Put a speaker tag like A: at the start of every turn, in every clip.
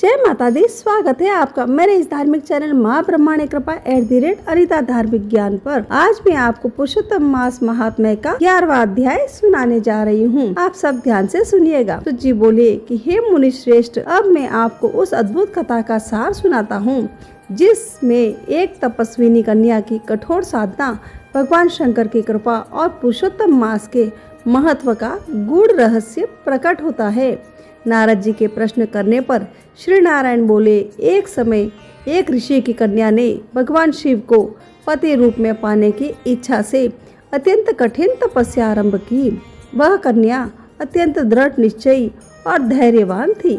A: जय माता दी। स्वागत है आपका मेरे इस धार्मिक चैनल माँ ब्रह्मांड कृपा @अनिता धार्मिक ज्ञान पर। आज मैं आपको पुरुषोत्तम मास महात्म्य का 11वां अध्याय सुनाने जा रही हूँ। आप सब ध्यान से सुनिएगा। तो जी बोले कि हे मुनि श्रेष्ठ, अब मैं आपको उस अद्भुत कथा का सार सुनाता हूँ जिसमें एक तपस्विनी कन्या की कठोर साधना, भगवान शंकर की कृपा और पुरुषोत्तम मास के महत्व का गूढ़ रहस्य प्रकट होता है। नारद जी के प्रश्न करने पर श्री नारायण बोले, एक समय एक ऋषि की कन्या ने भगवान शिव को पति रूप में पाने की इच्छा से अत्यंत कठिन तपस्या आरंभ की। वह कन्या अत्यंत दृढ़ निश्चयी और धैर्यवान थी।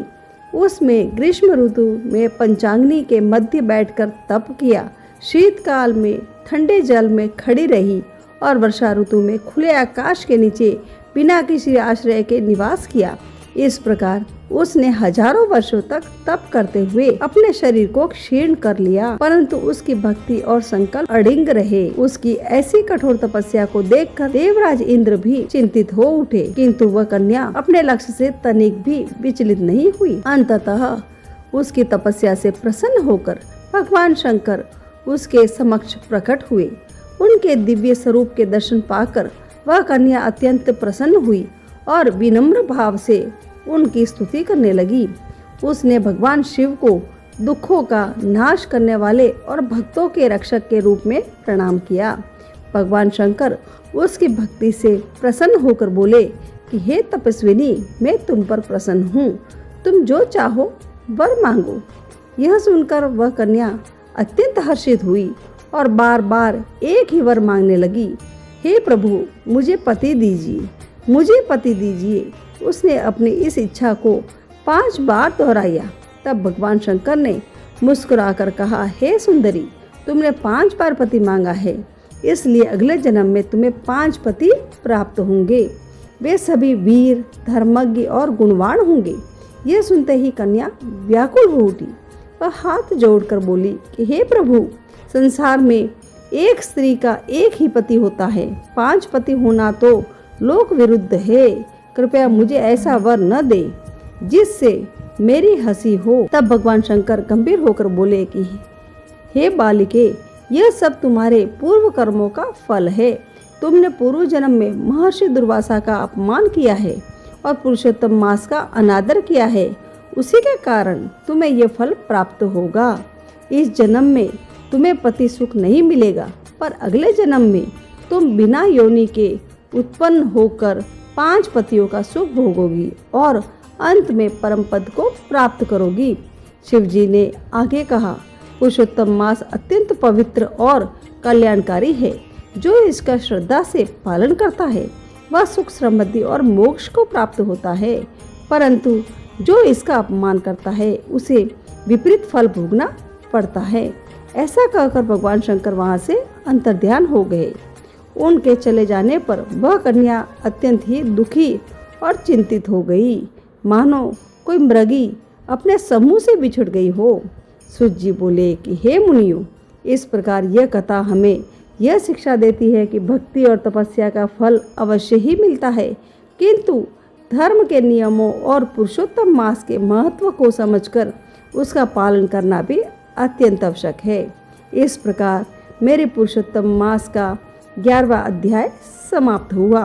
A: उसमें ग्रीष्म ऋतु में पंचाग्नि के मध्य बैठकर तप किया, शीतकाल में ठंडे जल में खड़ी रही और वर्षा ऋतु में खुले आकाश के नीचे बिना किसी आश्रय के निवास किया। इस प्रकार उसने हजारों वर्षों तक तप करते हुए अपने शरीर को क्षीण कर लिया, परंतु उसकी भक्ति और संकल्प अडिग रहे। उसकी ऐसी कठोर तपस्या को देखकर देवराज इंद्र भी चिंतित हो उठे, किंतु वह कन्या अपने लक्ष्य से तनिक भी विचलित नहीं हुई। अंततः उसकी तपस्या से प्रसन्न होकर भगवान शंकर उसके समक्ष प्रकट हुए। उनके दिव्य स्वरूप के दर्शन पाकर वह कन्या अत्यंत प्रसन्न हुई और विनम्र भाव से उनकी स्तुति करने लगी। उसने भगवान शिव को दुखों का नाश करने वाले और भक्तों के रक्षक के रूप में प्रणाम किया। भगवान शंकर उसकी भक्ति से प्रसन्न होकर बोले कि हे तपस्विनी, मैं तुम पर प्रसन्न हूँ, तुम जो चाहो वर मांगो। यह सुनकर वह कन्या अत्यंत हर्षित हुई और बार बार एक ही वर मांगने लगी, हे प्रभु, मुझे पति दीजिए, मुझे पति दीजिए। उसने अपनी इस इच्छा को 5 बार दोहराया। तब भगवान शंकर ने मुस्कुराकर कहा, हे सुंदरी, तुमने 5 बार पति मांगा है, इसलिए अगले जन्म में तुम्हें 5 पति प्राप्त होंगे। वे सभी वीर, धर्मज्ञ और गुणवान होंगे। यह सुनते ही कन्या व्याकुल हो उठी। वह हाथ जोड़कर बोली कि हे प्रभु, संसार में एक स्त्री का एक ही पति होता है, 5 पति होना तो लोक विरुद्ध है। कृपया मुझे ऐसा वर न दे जिससे मेरी हंसी हो। तब भगवान शंकर गंभीर होकर बोले कि हे बालिके, यह सब तुम्हारे पूर्व कर्मों का फल है। तुमने पूर्व जन्म में महर्षि दुर्वासा का अपमान किया है और पुरुषोत्तम मास का अनादर किया है, उसी के कारण तुम्हें यह फल प्राप्त होगा। इस जन्म में तुम्हें पति सुख नहीं मिलेगा, पर अगले जन्म में तुम बिना योनि के उत्पन्न होकर 5 पतियों का सुख भोगोगी और अंत में परम पद को प्राप्त करोगी। शिव जी ने आगे कहा, पुरुषोत्तम मास अत्यंत पवित्र और कल्याणकारी है। जो इसका श्रद्धा से पालन करता है वह सुख, समृद्धि और मोक्ष को प्राप्त होता है, परंतु जो इसका अपमान करता है उसे विपरीत फल भोगना पड़ता है। ऐसा कहकर भगवान शंकर वहां से अंतर्ध्यान हो गए। उनके चले जाने पर वह कन्या अत्यंत ही दुखी और चिंतित हो गई, मानो कोई मृगी अपने समूह से बिछुड़ गई हो। सूत जी बोले कि हे मुनियों, इस प्रकार यह कथा हमें यह शिक्षा देती है कि भक्ति और तपस्या का फल अवश्य ही मिलता है, किंतु धर्म के नियमों और पुरुषोत्तम मास के महत्व को समझकर उसका पालन करना भी अत्यंत आवश्यक है। इस प्रकार मेरे पुरुषोत्तम मास का 11वां अध्याय समाप्त हुआ।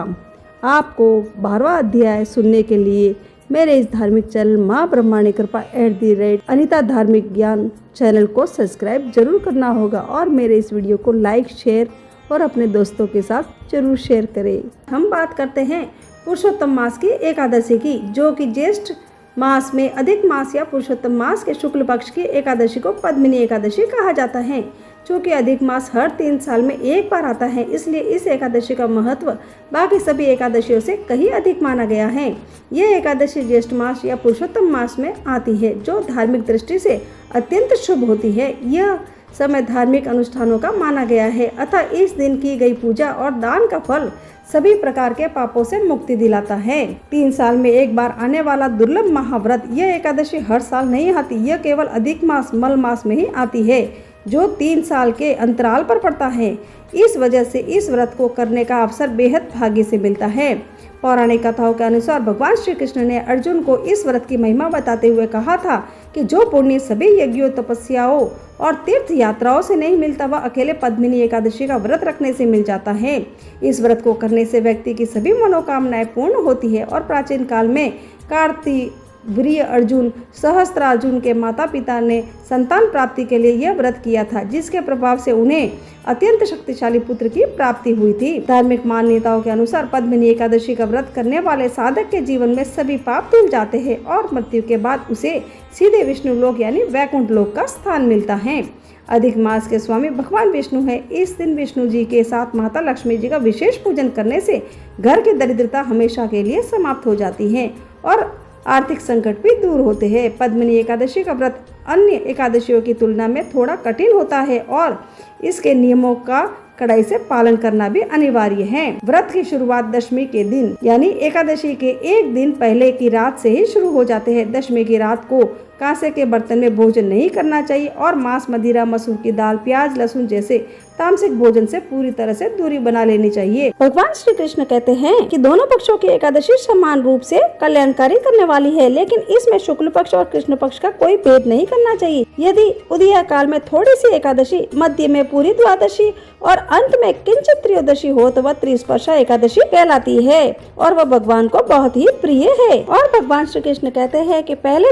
A: आपको 12वां अध्याय सुनने के लिए मेरे इस धार्मिक चैनल माँ ब्रह्मांड कृपा @अनिता धार्मिक ज्ञान चैनल को सब्सक्राइब जरूर करना होगा और मेरे इस वीडियो को लाइक, शेयर और अपने दोस्तों के साथ जरूर शेयर करें। हम बात करते हैं पुरुषोत्तम मास की एकादशी की, जो कि ज्येष्ठ मास में अधिक मास या पुरुषोत्तम मास के शुक्ल पक्ष की एकादशी को पद्मिनी एकादशी कहा जाता है। चूँकि अधिक मास हर 3 साल में एक बार आता है, इसलिए इस एकादशी का महत्व बाकी सभी एकादशियों से कहीं अधिक माना गया है। यह एकादशी ज्येष्ठ मास या पुरुषोत्तम मास में आती है, जो धार्मिक दृष्टि से अत्यंत शुभ होती है। यह समय धार्मिक अनुष्ठानों का माना गया है, अतः इस दिन की गई पूजा और दान का फल सभी प्रकार के पापों से मुक्ति दिलाता है। 3 साल में एक बार आने वाला दुर्लभ महाव्रत, यह एकादशी हर साल नहीं आती, यह केवल अधिक मास मल मास में ही आती है, जो 3 साल के अंतराल पर पड़ता है। इस वजह से इस व्रत को करने का अवसर बेहद भाग्य से मिलता है। पौराणिक कथाओं के अनुसार भगवान श्री कृष्ण ने अर्जुन को इस व्रत की महिमा बताते हुए कहा था कि जो पुण्य सभी यज्ञों, तपस्याओं और तीर्थ यात्राओं से नहीं मिलता, वह अकेले पद्मिनी एकादशी का व्रत रखने से मिल जाता है। इस व्रत को करने से व्यक्ति की सभी मनोकामनाएं पूर्ण होती है। और प्राचीन काल में कार्तिवीर्य अर्जुन सहस्त्रार्जुन के माता पिता ने संतान प्राप्ति के लिए यह व्रत किया था, जिसके प्रभाव से उन्हें अत्यंत शक्तिशाली पुत्र की प्राप्ति हुई थी। धार्मिक मान्यताओं के अनुसार पद्मिनी एकादशी का व्रत करने वाले साधक के जीवन में सभी पाप धुल जाते हैं और मृत्यु के बाद उसे सीधे विष्णु लोक यानी वैकुंठ लोक का स्थान मिलता है। अधिक मास के स्वामी भगवान विष्णु है। इस दिन विष्णु जी के साथ माता लक्ष्मी जी का विशेष पूजन करने से घर की दरिद्रता हमेशा के लिए समाप्त हो जाती है और आर्थिक संकट भी दूर होते हैं। पद्मिनी एकादशी का व्रत अन्य एकादशियों की तुलना में थोड़ा कठिन होता है और इसके नियमों का कड़ाई से पालन करना भी अनिवार्य है। व्रत की शुरुआत दशमी के दिन यानी एकादशी के एक दिन पहले की रात से ही शुरू हो जाते हैं। दशमी की रात को कांसे के बर्तन में भोजन नहीं करना चाहिए और मांस, मदिरा, मसूर की दाल, प्याज, लहसुन जैसे तामसिक भोजन से पूरी तरह से दूरी बना लेनी चाहिए। भगवान श्री कृष्ण कहते हैं कि दोनों पक्षों की एकादशी समान रूप से कल्याणकारी करने वाली है, लेकिन इसमें शुक्ल पक्ष और कृष्ण पक्ष का कोई भेद नहीं करना चाहिए। यदि उदय काल में थोड़ी सी एकादशी, मध्य में पूरी द्वादशी और अंत में किंचित त्रयोदशी हो तो वह त्रिस्पर्शा एकादशी कहलाती है और वह भगवान को बहुत ही प्रिय है। और भगवान श्री कृष्ण कहते हैं कि पहले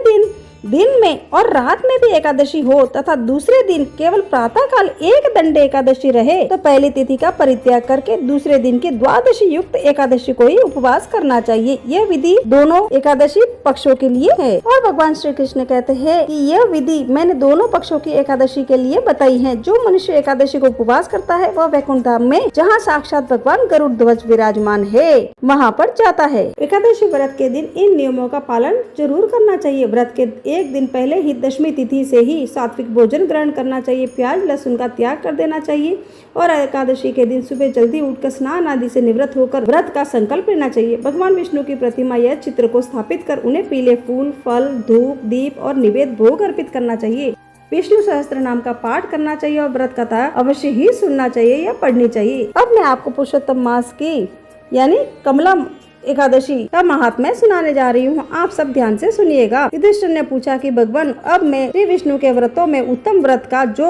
A: दिन में और रात में भी एकादशी हो तथा दूसरे दिन केवल प्रातः काल एक दंड एकादशी रहे तो पहली तिथि का परित्याग करके दूसरे दिन की द्वादशी युक्त एकादशी को ही उपवास करना चाहिए। यह विधि दोनों एकादशी पक्षों के लिए है। और भगवान श्री कृष्ण कहते हैं कि यह विधि मैंने दोनों पक्षों की एकादशी के लिए बताई है। जो मनुष्य एकादशी को उपवास करता है वह वैकुंठ धाम में, जहाँ साक्षात भगवान गरुड़ ध्वज विराजमान है, वहाँ पर जाता है। एकादशी व्रत के दिन इन नियमों का पालन जरूर करना चाहिए। व्रत के एक दिन पहले ही दशमी तिथि से ही सात्विक भोजन ग्रहण करना चाहिए। प्याज लहसुन का त्याग कर देना चाहिए और एकादशी के दिन सुबह जल्दी उठकर स्नान आदि से निवृत्त होकर व्रत का संकल्प लेना चाहिए। भगवान विष्णु की प्रतिमा या चित्र को स्थापित कर उन्हें पीले फूल, फल, धूप, दीप और निवेद भोग अर्पित करना चाहिए। विष्णु सहस्त्र नाम का पाठ करना चाहिए और व्रत कथा अवश्य ही सुनना चाहिए या पढ़नी चाहिए। अब मैं आपको पुरुषोत्तम मास की यानी कमला एकादशी का महात्म्य सुनाने जा रही हूँ। आप सब ध्यान से सुनिएगा। युधिष्ठिर ने पूछा कि भगवान, अब मैं श्री विष्णु के व्रतों में उत्तम व्रत का जो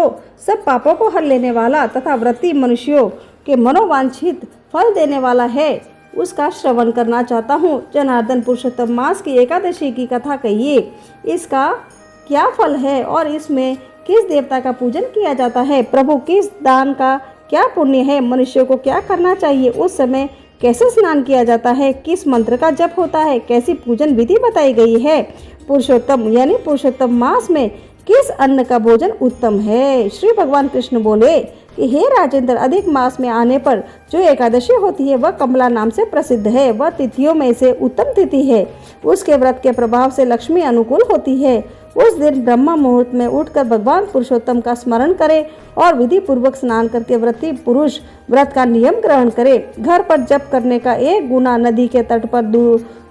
A: सब पापों को हर लेने वाला तथा व्रती मनुष्यों के मनोवांछित फल देने वाला है उसका श्रवण करना चाहता हूँ। जनार्दन, पुरुषोत्तम मास की एकादशी की कथा कहिए। इसका क्या फल है और इसमें किस देवता का पूजन किया जाता है? प्रभु, किस दान का क्या पुण्य है? मनुष्यों को क्या करना चाहिए? उस समय कैसे स्नान किया जाता है? किस मंत्र का जप होता है? कैसी पूजन विधि बताई गई है? पुरुषोत्तम यानी पुरुषोत्तम मास में किस अन्न का भोजन उत्तम है? श्री भगवान कृष्ण बोले कि हे राजेंद्र, अधिक मास में आने पर जो एकादशी होती है वह कमला नाम से प्रसिद्ध है। वह तिथियों में से उत्तम तिथि है। उसके व्रत के प्रभाव से लक्ष्मी अनुकूल होती है। उस दिन ब्रह्म मुहूर्त में उठकर भगवान पुरुषोत्तम का स्मरण करे और विधि पूर्वक स्नान करके व्रती पुरुष व्रत का नियम ग्रहण करे। घर पर जप करने का 1 गुना, नदी के तट पर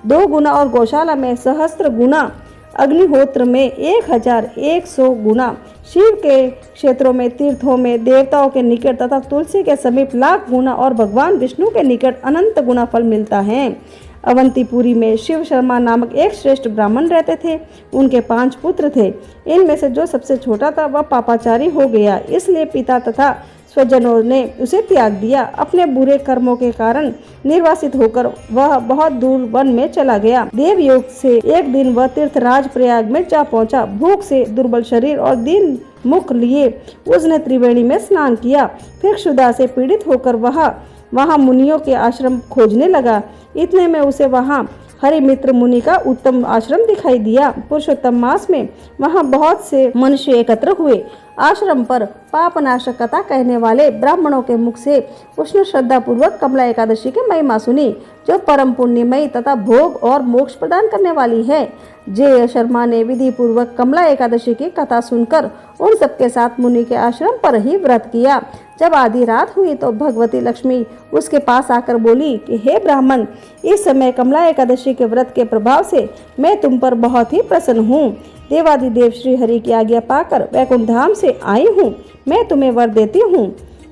A: 2 गुना और गौशाला में 1000 गुना, अग्निहोत्र में 1100 गुना, शिव के क्षेत्रों में, तीर्थों में, देवताओं के निकट तथा तुलसी के समीप लाख गुना और भगवान विष्णु के निकट अनंत गुना फल मिलता है। अवंतीपुरी में शिव शर्मा नामक एक श्रेष्ठ ब्राह्मण रहते थे। उनके 5 पुत्र थे। इनमें से जो सबसे छोटा था वह पापाचारी हो गया, इसलिए पिता तथा स्वजनों ने उसे त्याग दिया। अपने बुरे कर्मों के कारण निर्वासित होकर वह बहुत दूर वन में चला गया। देवयोग से एक दिन वह तीर्थराज प्रयाग में जा पहुंचा। भूख से दुर्बल शरीर और दीन मुख लिए उसने त्रिवेणी में स्नान किया। फिर क्षुधा से पीड़ित होकर वहाँ मुनियों के आश्रम खोजने लगा। इतने में उसे वहाँ हरिमित्र मुनि का उत्तम आश्रम दिखाई दिया। पुरुषोत्तम मास में वहाँ बहुत से मनुष्य एकत्र हुए। आश्रम पर पापनाशक कथा कहने वाले ब्राह्मणों के मुख से उसने श्रद्धा पूर्वक कमला एकादशी की महिमा सुनी, जो परम पुण्यमयी तथा भोग और मोक्ष प्रदान करने वाली है। जय शर्मा ने विधि पूर्वक कमला एकादशी की कथा सुनकर उन सबके साथ मुनि के आश्रम पर ही व्रत किया। जब आधी रात हुई तो भगवती लक्ष्मी उसके पास आकर बोली कि हे ब्राह्मण, इस समय कमला एकादशी के व्रत के प्रभाव से मैं तुम पर बहुत ही प्रसन्न हूँ। देवादिदेव श्री हरि की आज्ञा पाकर वैकुंठ धाम से आई हूँ। मैं तुम्हें वर देती हूँ।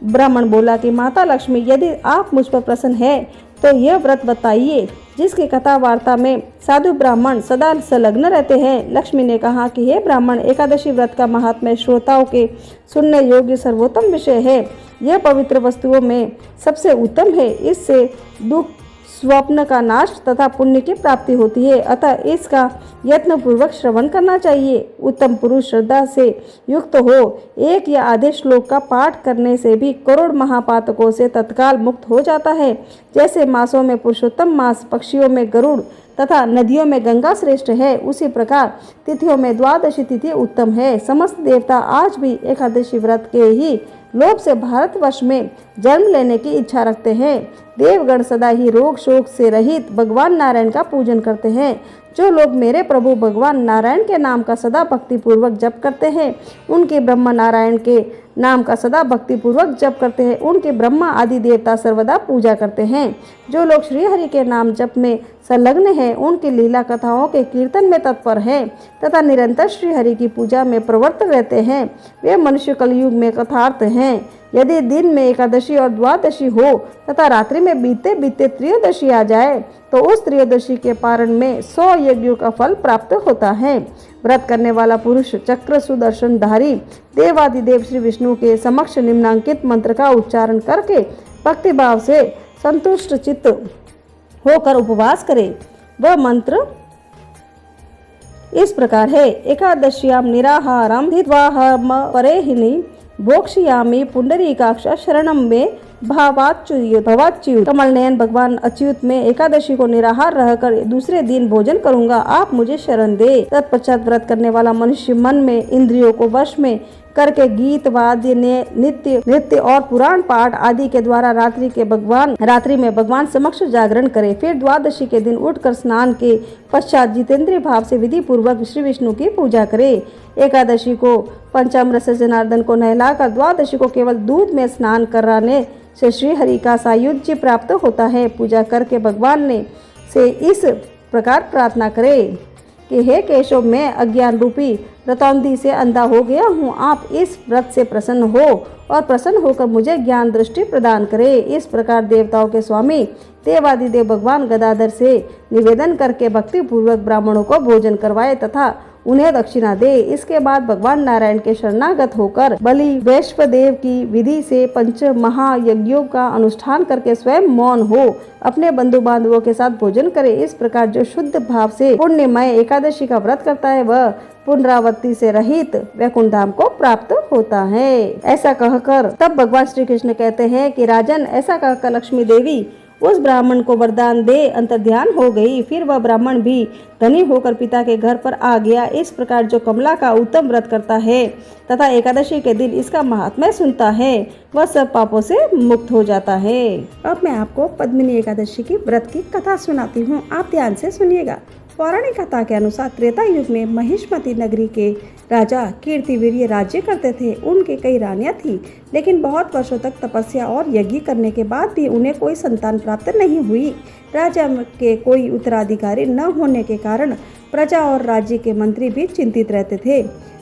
A: ब्राह्मण बोला कि माता लक्ष्मी, यदि आप मुझ पर प्रसन्न है तो यह व्रत बताइए जिसकी कथा वार्ता में साधु ब्राह्मण सदा संलग्न रहते हैं। लक्ष्मी ने कहा कि हे ब्राह्मण, एकादशी व्रत का महात्म्य श्रोताओं के सुनने योग्य सर्वोत्तम विषय है। यह पवित्र वस्तुओं में सबसे उत्तम है। इससे दुख स्वप्न का नाश तथा पुण्य की प्राप्ति होती है, अतः इसका यत्न पूर्वक श्रवण करना चाहिए। उत्तम पुरुष श्रद्धा से युक्त हो। एक या आधे श्लोक का पाठ करने से भी करोड़ महापातकों से तत्काल मुक्त हो जाता है। जैसे मासों में पुरुषोत्तम मास, पक्षियों में गरुड़ तथा नदियों में गंगा श्रेष्ठ है, उसी प्रकार तिथियों में द्वादशी तिथि उत्तम है। समस्त देवता आज भी एकादशी व्रत के ही लोभ से भारतवर्ष में जन्म लेने की इच्छा रखते हैं। देवगण सदा ही रोग शोक से रहित भगवान नारायण का पूजन करते हैं। जो लोग मेरे प्रभु भगवान नारायण के नाम का सदा भक्ति पूर्वक जप करते हैं, उनके ब्रह्म नारायण के नाम का सदा भक्ति पूर्वक जप करते हैं, उनके ब्रह्मा आदि देवता सर्वदा पूजा करते हैं। जो लोग श्री हरि के नाम जप में संलग्न हैं, उनकी लीला कथाओं के कीर्तन में तत्पर हैं तथा निरंतर श्री हरि की पूजा में प्रवृत्त रहते हैं, वे मनुष्य कलयुग में कथार्थ हैं। यदि दिन में एकादशी और द्वादशी हो तथा रात्रि में बीते बीते त्रयोदशी आ जाए, तो उस त्रयोदशी के पारण में 100 यज्ञों का फल प्राप्त होता है। व्रत करने वाला पुरुष चक्र सुदर्शन धारी देवादिदेव श्री विष्णु के समक्ष निम्नांकित मंत्र का उच्चारण करके भक्ति भाव से संतुष्ट चित्त होकर उपवास करे। वह मंत्र इस प्रकार है। एकादश्याम निराहारम हित्वाहम परेहिनी भोक्ष्यामि पुंडरीकाक्ष शरणम में भवाच्युत। कमल नयन भगवान अच्युत में एकादशी को निराहार रहकर दूसरे दिन भोजन करूंगा, आप मुझे शरण दे। तत्पश्चात व्रत करने वाला मनुष्य मन में इंद्रियों को वश में करके गीत वाद्य नृत्य और पुराण पाठ आदि के द्वारा रात्रि में भगवान समक्ष जागरण करे। फिर द्वादशी के दिन उठकर स्नान के पश्चात जितेंद्रिय भाव से विधि पूर्वक श्री विष्णु की पूजा करे। एकादशी को पंचामृत से जनार्दन को नहलाकर द्वादशी को केवल दूध में स्नान कराने से श्री हरि का सायुज्य प्राप्त होता है। पूजा करके भगवान ने से इस प्रकार प्रार्थना करे कि हे केशव, मैं अज्ञान रूपी रतौंधी से अंधा हो गया हूँ, आप इस व्रत से प्रसन्न हो और प्रसन्न होकर मुझे ज्ञान दृष्टि प्रदान करे। इस प्रकार देवताओं के स्वामी देवादिदेव भगवान गदाधर से निवेदन करके भक्ति पूर्वक ब्राह्मणों को भोजन करवाए तथा उन्हें दक्षिणा दे। इसके बाद भगवान नारायण के शरणागत होकर बलि वैश्वदेव की विधि से पंच महायज्ञों का अनुष्ठान करके स्वयं मौन हो अपने बंधु बांधवों के साथ भोजन करे। इस प्रकार जो शुद्ध भाव से पुण्यमय एकादशी का व्रत करता है, वह पुनरावृत्ति से रहित वैकुंठ धाम को प्राप्त होता है। ऐसा कहकर तब भगवान श्री कृष्ण कहते हैं कि राजन, ऐसा कहकर लक्ष्मी देवी उस ब्राह्मण को वरदान दे अंतर्ध्यान हो गई। फिर वह ब्राह्मण भी धनी होकर पिता के घर पर आ गया। इस प्रकार जो कमला का उत्तम व्रत करता है तथा एकादशी के दिन इसका महात्म्य सुनता है, वह सब पापों से मुक्त हो जाता है। अब मैं आपको पद्मिनी एकादशी की व्रत की कथा सुनाती हूँ, आप ध्यान से सुनिएगा। पौराणिक कथा के अनुसार त्रेता युग में महिष्मती नगरी के राजा कीर्तिवीर्य राज्य करते थे। उनके कई रानियां थी, लेकिन बहुत वर्षों तक तपस्या और यज्ञ करने के बाद भी उन्हें कोई संतान प्राप्त नहीं हुई। राजा के कोई उत्तराधिकारी न होने के कारण प्रजा और राज्य के मंत्री भी चिंतित रहते थे।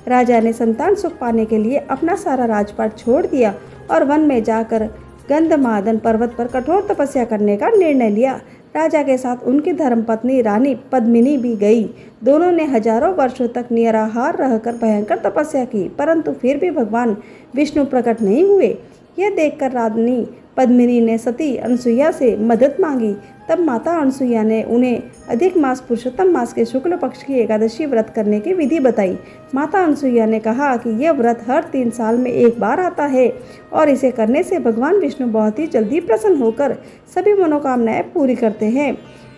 A: राजा ने संतान सुख पाने के लिए अपना सारा राजपाट छोड़ दिया और वन में जाकर गंधमादन पर्वत पर कठोर तपस्या करने का निर्णय लिया। राजा के साथ उनकी धर्मपत्नी रानी पद्मिनी भी गई। दोनों ने हजारों वर्षों तक निराहार रहकर भयंकर तपस्या की, परंतु फिर भी भगवान विष्णु प्रकट नहीं हुए। यह देखकर रानी पद्मिनी ने सती अनसुईया से मदद मांगी। तब माता अनसुईया ने उन्हें अधिक मास पुरुषोत्तम मास के शुक्ल पक्ष की एकादशी व्रत करने की विधि बताई। माता अनसुईया ने कहा कि यह व्रत हर 3 साल में एक बार आता है और इसे करने से भगवान विष्णु बहुत ही जल्दी प्रसन्न होकर सभी मनोकामनाएं पूरी करते हैं।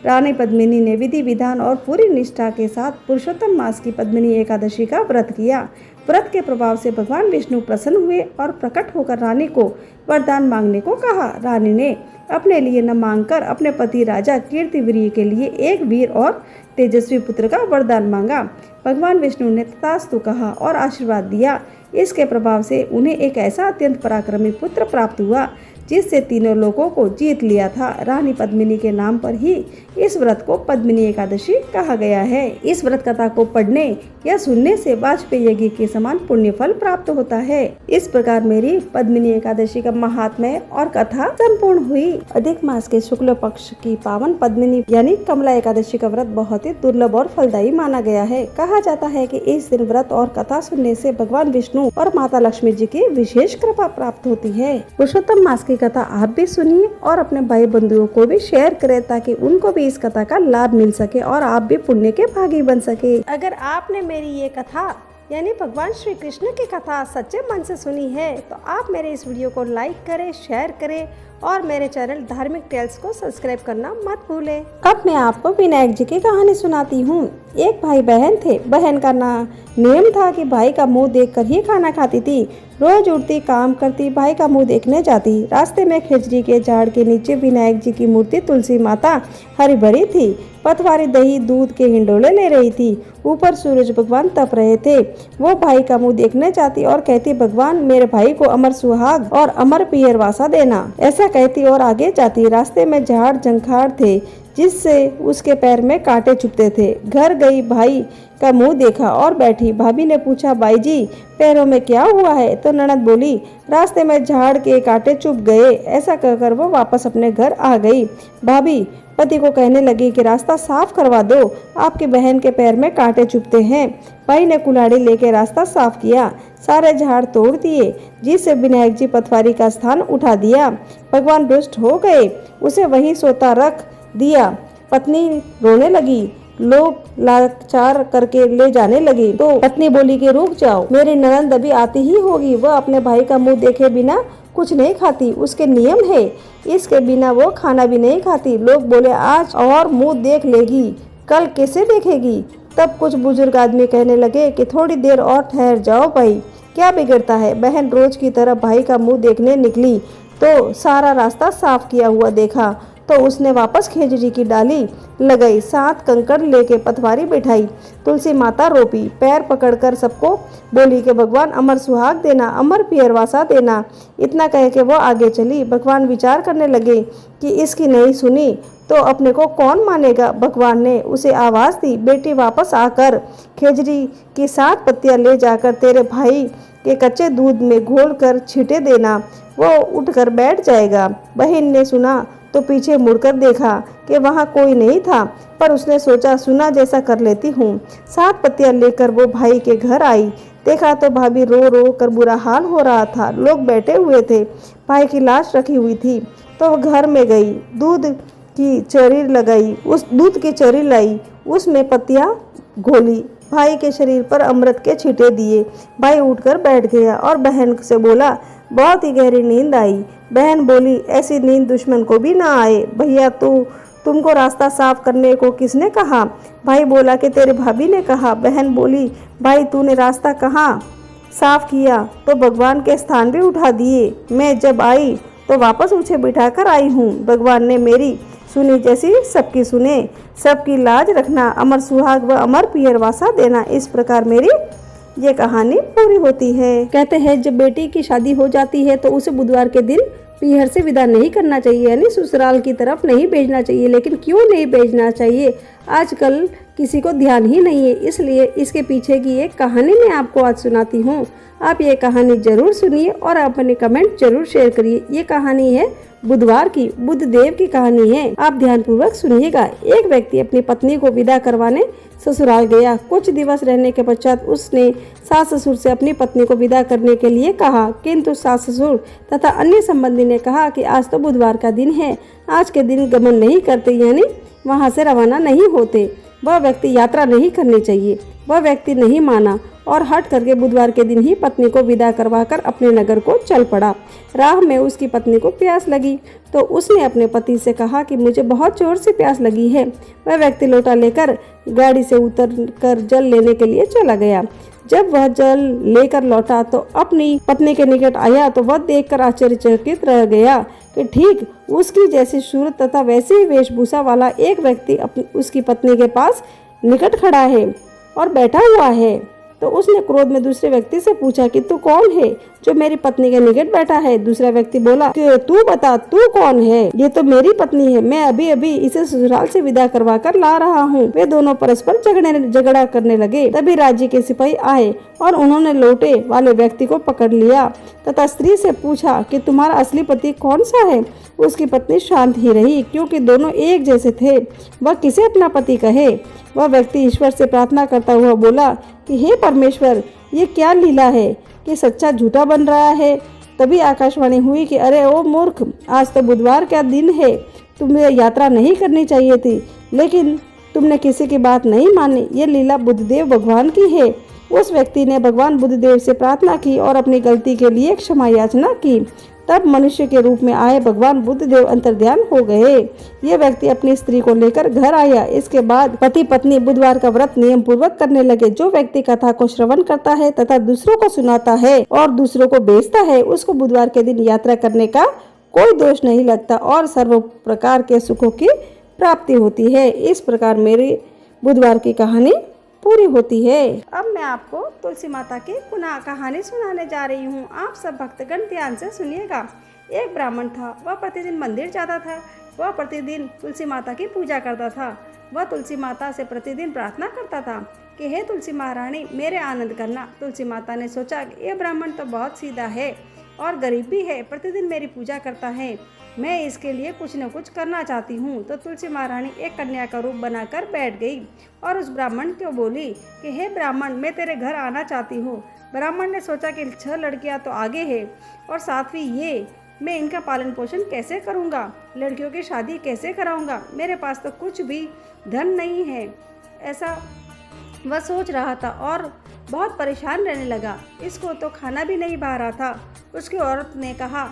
A: रानी पद्मिनी ने विधि विधान और पूरी निष्ठा के साथ पुरुषोत्तम मास की पद्मिनी एकादशी का व्रत किया। व्रत के प्रभाव से भगवान विष्णु प्रसन्न हुए और प्रकट होकर रानी को वरदान मांगने को कहा। रानी ने अपने लिए न मांगकर अपने पति राजा कीर्तिवीर्य के लिए एक वीर और तेजस्वी पुत्र का वरदान मांगा। भगवान विष्णु ने तथास्तु कहा और आशीर्वाद दिया। इसके प्रभाव से उन्हें एक ऐसा अत्यंत पराक्रमी पुत्र प्राप्त हुआ जिससे तीनों लोगों को जीत लिया था। रानी पद्मिनी के नाम पर ही इस व्रत को पद्मिनी एकादशी कहा गया है। इस व्रत कथा को पढ़ने या सुनने से वाजपेयी यज्ञ के समान पुण्य फल प्राप्त होता है। इस प्रकार मेरी पद्मिनी एकादशी का महात्म्य और कथा संपूर्ण हुई। अधिक मास के शुक्ल पक्ष की पावन पद्मिनी यानी कमला एकादशी का व्रत बहुत ही दुर्लभ और फलदायी माना गया है। कहा जाता है कि इस दिन व्रत और कथा सुनने से भगवान विष्णु और माता लक्ष्मी जी की विशेष कृपा प्राप्त होती है। पुरुषोत्तम मास की कथा आप भी सुनिए और अपने भाई बंधुओं को भी शेयर करें ताकि उनको भी इस कथा का लाभ मिल सके और आप भी पुण्य के भागी बन सके। अगर आपने मेरी ये कथा यानी भगवान श्री कृष्ण की कथा सच्चे मन से सुनी है तो आप मेरे इस वीडियो को लाइक करें, शेयर करें और मेरे चैनल धार्मिक टेल्स को सब्सक्राइब करना मत भूलें। अब मैं आपको विनायक जी की कहानी सुनाती हूँ। एक भाई बहन थे। बहन का नियम था कि भाई का मुंह देखकर ही खाना खाती थी। रोज उठती, काम करती, भाई का मुंह देखने जाती। रास्ते में खिजड़ी के झाड़ के नीचे विनायक जी की मूर्ति तुलसी माता हरी भरी थी। पतवारी दही दूध के हिंडोले ले रही थी। ऊपर सूरज भगवान तप रहे थे। वो भाई का मुंह देखने जाती और कहती, भगवान मेरे भाई को अमर सुहाग और अमर पियर वासा देना। ऐसा कहती और आगे जाती। रास्ते में झाड़ झंखाड़ थे जिससे उसके पैर में कांटे चुभते थे। घर गई, भाई का मुंह देखा और बैठी। भाभी ने पूछा, भाई जी पैरों में क्या हुआ है? तो ननद बोली, रास्ते में झाड़ के कांटे चुभ गए। ऐसा कहकर वो वापस अपने घर आ गई। भाभी पति को कहने लगी कि रास्ता साफ करवा दो, आपकी बहन के पैर में कांटे चुभते हैं। भाई ने कुल्हाड़ी लेके रास्ता साफ किया, सारे झाड़ तोड़ दिए, जिससे विनायक जी पतवारी का स्थान उठा दिया। भगवान रुष्ट हो गए, उसे वहीं सोता रख दिया। पत्नी रोने लगी, लोग लाचार करके ले जाने लगी तो पत्नी बोली कि रुक जाओ, मेरी ननद अभी आती ही होगी। वह अपने भाई का मुंह देखे बिना कुछ नहीं खाती, उसके नियम है, इसके बिना वो खाना भी नहीं खाती। लोग बोले, आज और मुंह देख लेगी, कल कैसे देखेगी? तब कुछ बुजुर्ग आदमी कहने लगे कि थोड़ी देर और ठहर जाओ भाई, क्या बिगड़ता है। बहन रोज की तरह भाई का मुंह देखने निकली तो सारा रास्ता साफ किया हुआ देखा तो उसने वापस खिजड़ी की डाली लगाई, 7 कंकड़ लेके पतवारी बिठाई। तुलसी माता रोपी, पैर पकड़कर सबको बोली कि भगवान अमर सुहाग देना, अमर पियर वासा देना। इतना कह के वो आगे चली। भगवान विचार करने लगे कि इसकी नहीं सुनी तो अपने को कौन मानेगा। भगवान ने उसे आवाज़ दी, बेटी वापस आकर खिजड़ी की 7 पत्तियां ले जाकर तेरे भाई के कच्चे दूध में घोल कर छींटे देना, वो उठकर बैठ जाएगा। बहन ने सुना तो पीछे मुड़कर देखा कि वहाँ कोई नहीं था, पर उसने सोचा सुना जैसा कर लेती हूँ। 7 पत्तियां लेकर वो भाई के घर आई। देखा तो भाभी रो रो कर बुरा हाल हो रहा था। लोग बैठे हुए थे, भाई की लाश रखी हुई थी। तो वो घर में गई, दूध की चरी लाई, उसमें पत्तियां घोली, भाई के शरीर पर अमृत के छींटे दिए। भाई उठकर बैठ गया और बहन से बोला, बहुत ही गहरी नींद आई। बहन बोली, ऐसी नींद दुश्मन को भी ना आए। भैया तुमको रास्ता साफ करने को किसने कहा? भाई बोला कि तेरे भाभी ने कहा। बहन बोली, भाई तूने रास्ता कहाँ साफ किया? तो भगवान के स्थान भी उठा दिए। मैं जब आई तो वापस उसे बिठाकर आई हूँ। भगवान ने मेरी सुनी जैसी सबकी सुने, सबकी लाज रखना, अमर सुहाग व अमर पियर वासा देना। इस प्रकार मेरी ये कहानी पूरी होती है। कहते हैं जब बेटी की शादी हो जाती है तो उसे बुधवार के दिन पीहर से विदा नहीं करना चाहिए, यानी ससुराल की तरफ नहीं भेजना चाहिए। लेकिन क्यों नहीं भेजना चाहिए, आजकल किसी को ध्यान ही नहीं है, इसलिए इसके पीछे की एक कहानी मैं आपको आज सुनाती हूँ। आप ये कहानी जरूर सुनिए और अपने कमेंट जरूर शेयर करिए। ये कहानी है बुधवार की, बुध देव की कहानी है। आप ध्यानपूर्वक सुनिएगा। एक व्यक्ति अपनी पत्नी को विदा करवाने ससुराल गया। कुछ दिवस रहने के पश्चात उसने सास ससुर से अपनी पत्नी को विदा करने के लिए कहा, किंतु सास ससुर तथा अन्य संबंधी ने कहा कि आज तो बुधवार का दिन है, आज के दिन गमन नहीं करते, यानी वहाँ से रवाना नहीं होते। वह व्यक्ति यात्रा नहीं करनी चाहिए। वह व्यक्ति नहीं माना और हट करके बुधवार के दिन ही पत्नी को विदा करवाकर अपने नगर को चल पड़ा। राह में उसकी पत्नी को प्यास लगी तो उसने अपने पति से कहा कि मुझे बहुत जोर से प्यास लगी है। वह व्यक्ति लोटा लेकर गाड़ी से उतर कर जल लेने के लिए चला गया। जब वह जल लेकर लौटा तो अपनी पत्नी के निकट आया तो वह देखकर आश्चर्यचकित रह गया कि ठीक उसकी जैसी सूरत तथा वैसे ही वेशभूषा वाला एक व्यक्ति उसकी पत्नी के पास निकट खड़ा है और बैठा हुआ है। तो उसने क्रोध में दूसरे व्यक्ति से पूछा कि तू कौन है जो मेरी पत्नी के निकट बैठा है। दूसरा व्यक्ति बोला कि तू बता, तू कौन है? ये तो मेरी पत्नी है, मैं अभी अभी इसे ससुराल से विदा करवा कर ला रहा हूँ। वे दोनों परस्पर झगड़ा करने लगे। तभी राज्य के सिपाही आए और उन्होंने लौटे वाले व्यक्ति को पकड़ लिया तथा स्त्री से पूछा कि तुम्हारा असली पति कौन सा है। उसकी पत्नी शांत ही रही, क्योंकि दोनों एक जैसे थे। वह किसे अपना पति कहे? वह व्यक्ति ईश्वर से प्रार्थना करता हुआ बोला कि हे परमेश्वर, ये क्या लीला है कि सच्चा झूठा बन रहा है। तभी आकाशवाणी हुई कि अरे ओ मूर्ख, आज तो बुधवार का दिन है, तुम्हें यात्रा नहीं करनी चाहिए थी, लेकिन तुमने किसी की बात नहीं मानी। ये लीला बुद्धदेव भगवान की है। उस व्यक्ति ने भगवान बुद्धदेव से प्रार्थना की और अपनी गलती के लिए क्षमा याचना की। तब मनुष्य के रूप में आए भगवान बुद्धदेव अंतर्ध्यान हो गए। ये व्यक्ति अपनी स्त्री को लेकर घर आया। इसके बाद पति पत्नी बुधवार का व्रत नियम पूर्वक करने लगे। जो व्यक्ति कथा को श्रवण करता है तथा दूसरों को सुनाता है और दूसरों को बेचता है, उसको बुधवार के दिन यात्रा करने का कोई दोष नहीं लगता और सर्व प्रकार के सुखों की प्राप्ति होती है। इस प्रकार मेरी बुधवार की कहानी पूरी होती है। अब मैं आपको तुलसी माता की पुनः कहानी सुनाने जा रही हूँ। आप सब भक्तगण ध्यान से सुनिएगा। एक ब्राह्मण था, वह प्रतिदिन मंदिर जाता था। वह प्रतिदिन तुलसी माता की पूजा करता था। वह तुलसी माता से प्रतिदिन प्रार्थना करता था कि हे तुलसी महारानी, मेरे आनंद करना। तुलसी माता ने सोचा कि यह ब्राह्मण तो बहुत सीधा है और गरीब भी है, प्रतिदिन मेरी पूजा करता है, मैं इसके लिए कुछ न कुछ करना चाहती हूँ। तो तुलसी महारानी एक कन्या का रूप बनाकर बैठ गई और उस ब्राह्मण को बोली कि हे ब्राह्मण, मैं तेरे घर आना चाहती हूँ। ब्राह्मण ने सोचा कि 6 लड़कियाँ तो आगे है और 7वीं ये, मैं इनका पालन पोषण कैसे करूँगा, लड़कियों की शादी कैसे कराऊँगा, मेरे पास तो कुछ भी धन नहीं है। ऐसा वह सोच रहा था और बहुत परेशान रहने लगा। इसको तो खाना भी नहीं भा रहा था। उसकी औरत ने कहा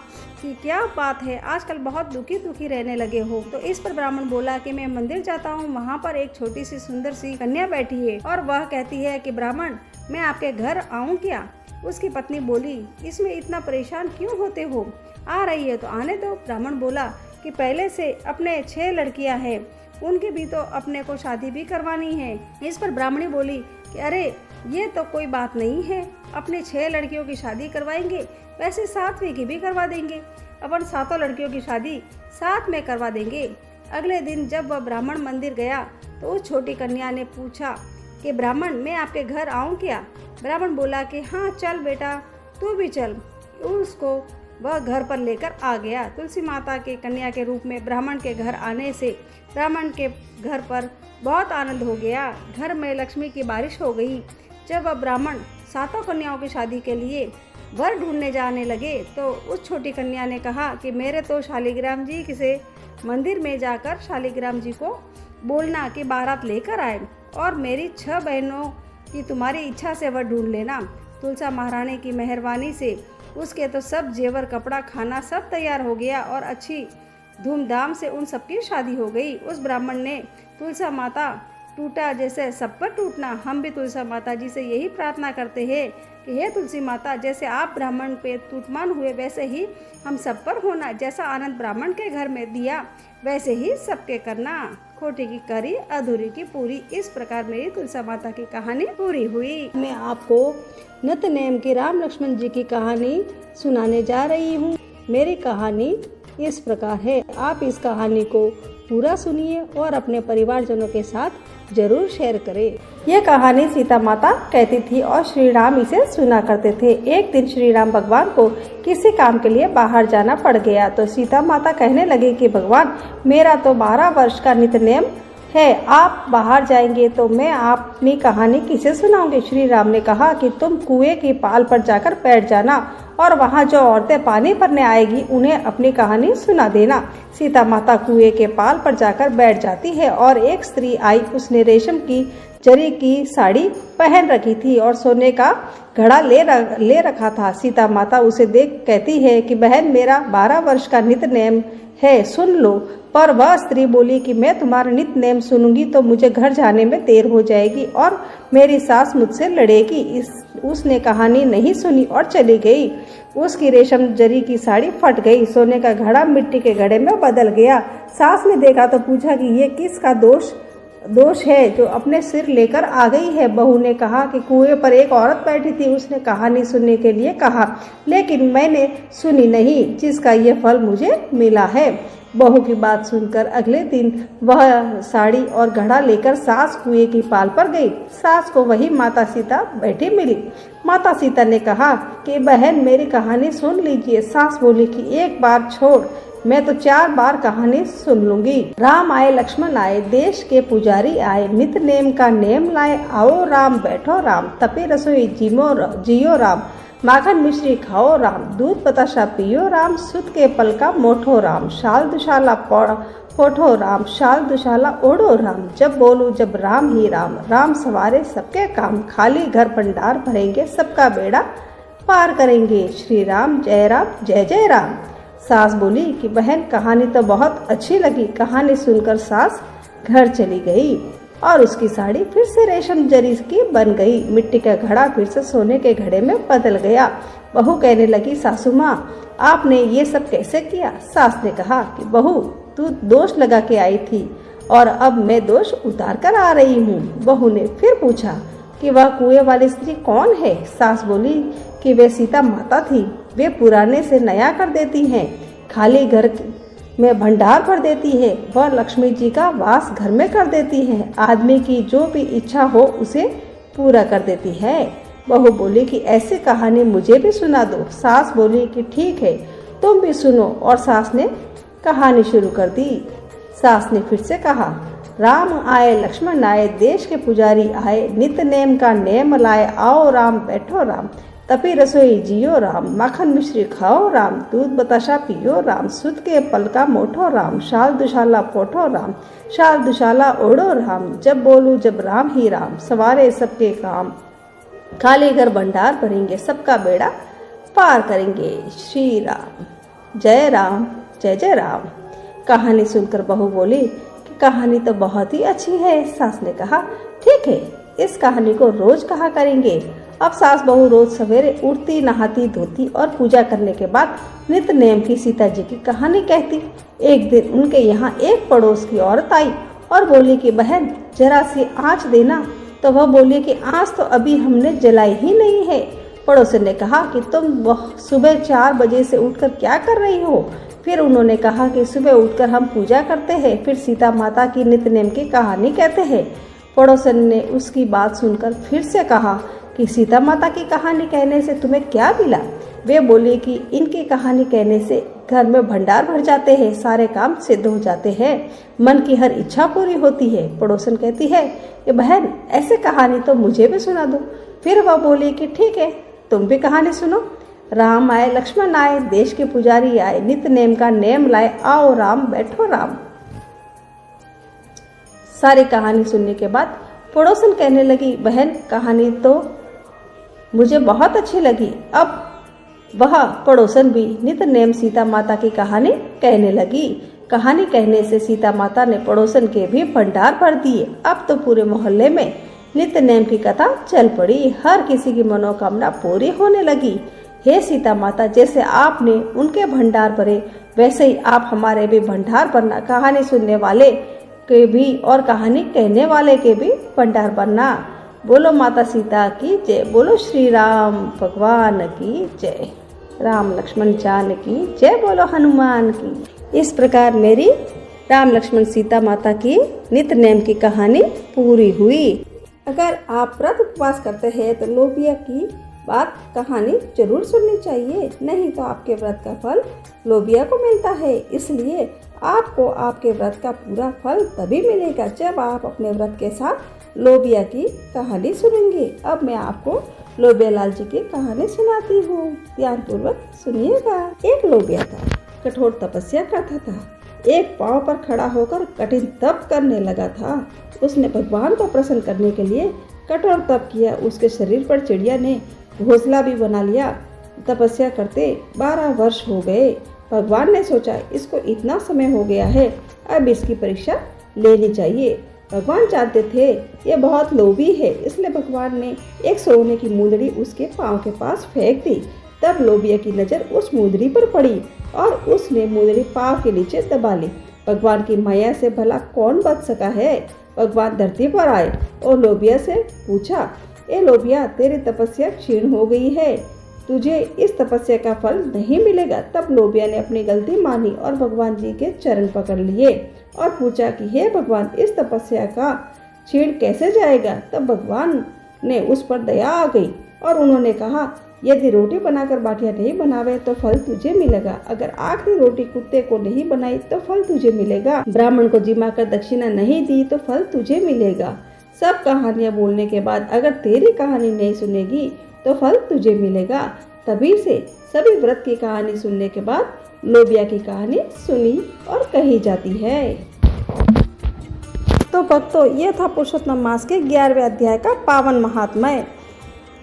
A: कि क्या बात है, आजकल बहुत दुखी रहने लगे हो। तो इस पर ब्राह्मण बोला कि मैं मंदिर जाता हूँ, वहाँ पर एक छोटी सी सुंदर सी कन्या बैठी है और वह कहती है कि ब्राह्मण, मैं आपके घर आऊँ क्या? उसकी पत्नी बोली, इसमें इतना परेशान क्यों होते हो, आ रही है तो आने दो। ब्राह्मण बोला कि पहले से अपने 6 लड़कियाँ हैं, उनके भी तो अपने को शादी भी करवानी है। इस पर ब्राह्मणी बोली कि अरे ये तो कोई बात नहीं है, अपने 6 लड़कियों की शादी करवाएंगे, वैसे 7वीं की भी करवा देंगे, अपन 7 लड़कियों की शादी साथ में करवा देंगे। अगले दिन जब वह ब्राह्मण मंदिर गया तो उस छोटी कन्या ने पूछा कि ब्राह्मण, मैं आपके घर आऊँ क्या? ब्राह्मण बोला कि हाँ चल बेटा, तू भी चल। उसको वह घर पर लेकर आ गया। तुलसी माता के कन्या के रूप में ब्राह्मण के घर आने से ब्राह्मण के घर पर बहुत आनंद हो गया। घर में लक्ष्मी की बारिश हो गई। जब वह ब्राह्मण 7 कन्याओं की शादी के लिए वर ढूंढने जाने लगे तो उस छोटी कन्या ने कहा कि मेरे तो शालिग्राम जी से मंदिर में जाकर शालिग्राम जी को बोलना कि बारात लेकर आए और मेरी 6 बहनों की तुम्हारी इच्छा से वर ढूंढ लेना। तुलसा महारानी की मेहरबानी से उसके तो सब जेवर, कपड़ा, खाना सब तैयार हो गया और अच्छी धूमधाम से उन सबकी शादी हो गई। उस ब्राह्मण ने तुलसा माता टूटा जैसे सब पर टूटना। हम भी तुलसा माता जी से यही प्रार्थना करते हैं कि हे तुलसी माता, जैसे आप ब्राह्मण पे टूटमान हुए वैसे ही हम सब पर होना। जैसा आनंद ब्राह्मण के घर में दिया वैसे ही सबके करना। खोटी की करी, अधूरी की पूरी। इस प्रकार मेरी तुलसा माता की कहानी पूरी हुई। मैं आपको नित्यनेम की राम लक्ष्मण जी की कहानी सुनाने जा रही हूँ। मेरी कहानी इस प्रकार है। आप इस कहानी को पूरा सुनिए और अपने परिवारजनों के साथ जरूर शेयर करें। यह कहानी सीता माता कहती थी और श्री राम इसे सुना करते थे। एक दिन श्री राम भगवान को किसी काम के लिए बाहर जाना पड़ गया तो सीता माता कहने लगी कि भगवान, मेरा तो 12 वर्ष का नित्यनेम है, आप बाहर जाएंगे तो मैं अपनी कहानी किसे सुनाऊंगी? श्री राम ने कहा कि तुम कुएं की पाल पर जाकर बैठ जाना और वहाँ जो औरतें पानी भरने आएगी उन्हें अपनी कहानी सुना देना। सीता माता कुएं के पाल पर जाकर बैठ जाती है और एक स्त्री आई। उसने रेशम की जरी की साड़ी पहन रखी थी और सोने का घड़ा ले रखा था। सीता माता उसे देख कहती है कि बहन, मेरा 12 वर्ष का नित्यनेम है, सुन लो। पर वह स्त्री बोली कि मैं तुम्हारा नित्यनेम सुनूंगी तो मुझे घर जाने में देर हो जाएगी और मेरी सास मुझसे लड़ेगी। उसने कहानी नहीं सुनी और चली गई। उसकी रेशम जरी की साड़ी फट गई, सोने का घड़ा मिट्टी के घड़े में बदल गया। सास ने देखा तो पूछा कि ये किसका दोष है जो अपने सिर लेकर आ गई है। बहू ने कहा कि कुएं पर एक औरत बैठी थी, उसने कहानी सुनने के लिए कहा, लेकिन मैंने सुनी नहीं, जिसका ये फल मुझे मिला है। बहू की बात सुनकर अगले दिन वह साड़ी और घड़ा लेकर सास कुएं की पाल पर गई। सास को वही माता सीता बैठी मिली। माता सीता ने कहा कि बहन मेरी कहानी सुन लीजिए। सास बोली कि एक बार छोड़, मैं तो 4 बार कहानी सुन लूंगी। राम आए लक्ष्मण आए, देश के पुजारी आए, नित नेम का नेम लाए, आओ राम बैठो राम, तपे रसोई जियो राम, माखन मिश्री खाओ राम, दूध बताशा पियो राम, सुत के पल का मोठो राम, शाल दुशाला पोठो राम, शाल दुशाला ओढ़ो राम, जब बोलूं जब राम ही राम, राम सवारे सबके काम, खाली घर भंडार भरेंगे, सबका बेड़ा पार करेंगे, श्री राम जय जय राम। सास बोली कि बहन कहानी तो बहुत अच्छी लगी। कहानी सुनकर सास घर चली गई और उसकी साड़ी फिर से रेशम जरी की बन गई। मिट्टी का घड़ा फिर से सोने के घड़े में बदल गया। बहू कहने लगी, सासू माँ आपने ये सब कैसे किया? सास ने कहा कि बहू तू दोष लगा के आई थी और अब मैं दोष उतार कर आ रही हूँ। बहू ने फिर पूछा कि वह कुएं वाली स्त्री कौन है? सास बोली कि वे सीता माता थी। वे पुराने से नया कर देती हैं, खाली घर में भंडार भर देती है, वह लक्ष्मी जी का वास घर में कर देती है, आदमी की जो भी इच्छा हो उसे पूरा कर देती है। बहू बोली कि ऐसी कहानी मुझे भी सुना दो। सास बोली कि ठीक है तुम भी सुनो, और सास ने कहानी शुरू कर दी। सास ने फिर से कहा, राम आए लक्ष्मण आए, देश के पुजारी आए, नित नेम का नेम लाए, आओ राम बैठो राम, तपी रसोई जियो राम, माखन मिश्री खाओ राम, दूध बताशा पियो राम, सुत के पल का मोठो राम, शाल दुशाला पोठो राम, शाल दुशाला ओढ़ो राम, जब बोलूं जब राम ही राम, सवारे सबके काम, खाली घर भंडार भरेंगे, सबका बेड़ा पार करेंगे, श्री राम जय जय राम। कहानी सुनकर बहू बोली कि कहानी तो बहुत ही अच्छी है। सास ने कहा, ठीक है इस कहानी को रोज कहा करेंगे। अब सास बहू रोज सवेरे उठती, नहाती धोती और पूजा करने के बाद नित नेम की सीता जी की कहानी कहती। एक दिन उनके यहाँ एक पड़ोस की औरत आई और बोली कि बहन जरा सी आँच देना। तो वह बोली कि आँच तो अभी हमने जलाई ही नहीं है। पड़ोसन ने कहा कि तुम सुबह 4 बजे से उठकर क्या कर रही हो? फिर उन्होंने कहा कि सुबह उठकर हम पूजा करते हैं, फिर सीता माता की नित नेम की कहानी कहते हैं। पड़ोसन ने उसकी बात सुनकर फिर से कहा कि सीता माता की कहानी कहने से तुम्हें क्या मिला? वे बोली कि इनकी कहानी कहने से घर में भंडार भर जाते हैं, सारे काम सिद्ध हो जाते हैं, मन की हर इच्छा पूरी होती है। पड़ोसन कहती है कि बहन ऐसे कहानी तो मुझे भी सुना दो। फिर वह बोली कि ठीक है तुम भी कहानी सुनो। राम आए लक्ष्मण आए, देश के पुजारी आए, नित नेम का नेम लाए, आओ राम बैठो राम। सारी कहानी सुनने के बाद पड़ोसन कहने लगी, बहन कहानी तो मुझे बहुत अच्छी लगी। अब वह पड़ोसन भी नित नेम सीता माता की कहानी कहने लगी। कहानी कहने से सीता माता ने पड़ोसन के भी भंडार भर दिए। अब तो पूरे मोहल्ले में नित नेम की कथा चल पड़ी, हर किसी की मनोकामना पूरी होने लगी। हे सीता माता, जैसे आपने उनके भंडार भरे वैसे ही आप हमारे भी भंडार भरना। कहानी सुनने वाले के भी और कहानी कहने वाले के भी भंडार भरना। बोलो माता सीता की जय, बोलो श्री राम भगवान की जय, राम लक्ष्मण जान की जय, बोलो हनुमान की। इस प्रकार मेरी राम लक्ष्मण सीता माता की नित नेम की कहानी पूरी हुई। अगर आप व्रत उपवास करते हैं तो लोबिया की बात कहानी जरूर सुननी चाहिए, नहीं तो आपके व्रत का फल लोबिया को मिलता है। इसलिए आपको आपके व्रत का पूरा फल तभी मिलेगा जब आप अपने व्रत के साथ लोबिया की कहानी सुनेंगे। अब मैं आपको लोबिया लाल जी की कहानी सुनाती हूँ, ध्यान पूर्वक सुनिएगा। एक लोबिया था, कठोर तपस्या करता था। एक पांव पर खड़ा होकर कठिन तप करने लगा था। उसने भगवान को प्रसन्न करने के लिए कठोर तप किया। उसके शरीर पर चिड़िया ने घोंसला भी बना लिया। तपस्या करते 12 वर्ष हो गए। भगवान ने सोचा इसको इतना समय हो गया है, अब इसकी परीक्षा लेनी चाहिए। भगवान जानते थे ये बहुत लोभी है, इसलिए भगवान ने एक सोने की मुंदड़ी उसके पांव के पास फेंक दी। तब लोबिया की नज़र उस मुंदड़ी पर पड़ी और उसने मुंदड़ी पांव के नीचे दबा ली। भगवान की माया से भला कौन बच सका है? भगवान धरती पर आए और लोबिया से पूछा, ए लोबिया, तेरी तपस्या क्षीण हो गई है, तुझे इस तपस्या का फल नहीं मिलेगा। तब लोबिया ने अपनी गलती मानी और भगवान जी के चरण पकड़ लिए और पूछा कि हे भगवान, इस तपस्या का क्षीण कैसे जाएगा। तब भगवान ने उस पर दया आ गई और उन्होंने कहा, यदि रोटी बनाकर बाटियां नहीं बनावे तो फल तुझे मिलेगा, अगर आखिरी रोटी कुत्ते को नहीं बनाई तो फल तुझे मिलेगा, ब्राह्मण को जिमा कर दक्षिणा नहीं दी तो फल तुझे मिलेगा। सब कहानियां बोलने के बाद अगर तेरी कहानी नहीं सुनेगी तो फल तुझे मिलेगा। तभी से सभी व्रत की कहानी सुनने के बाद लोबिया की कहानी सुनी और कही जाती है। तो भक्तों, ये था पुरुषोत्तम मास के 11वें अध्याय का पावन महात्म्य।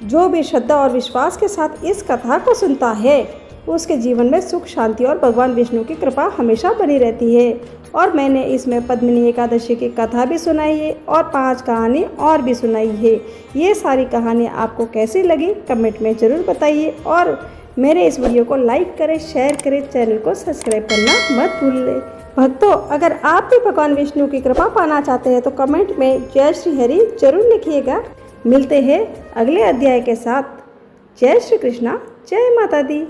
A: जो भी श्रद्धा और विश्वास के साथ इस कथा को सुनता है उसके जीवन में सुख, शांति और भगवान विष्णु की कृपा हमेशा बनी रहती है। और मैंने इसमें पद्मिनी एकादशी की कथा भी सुनाई है और 5 कहानी और भी सुनाई है। ये सारी कहानी आपको कैसी लगी कमेंट में ज़रूर बताइए और मेरे इस वीडियो को लाइक करें, शेयर करें, चैनल को सब्सक्राइब करना मत भूलें। भक्तों, अगर आप भी भगवान विष्णु की कृपा पाना चाहते हैं तो कमेंट में जय श्री हरि जरूर लिखिएगा। मिलते हैं अगले अध्याय के साथ। जय श्री कृष्णा, जय माता दी।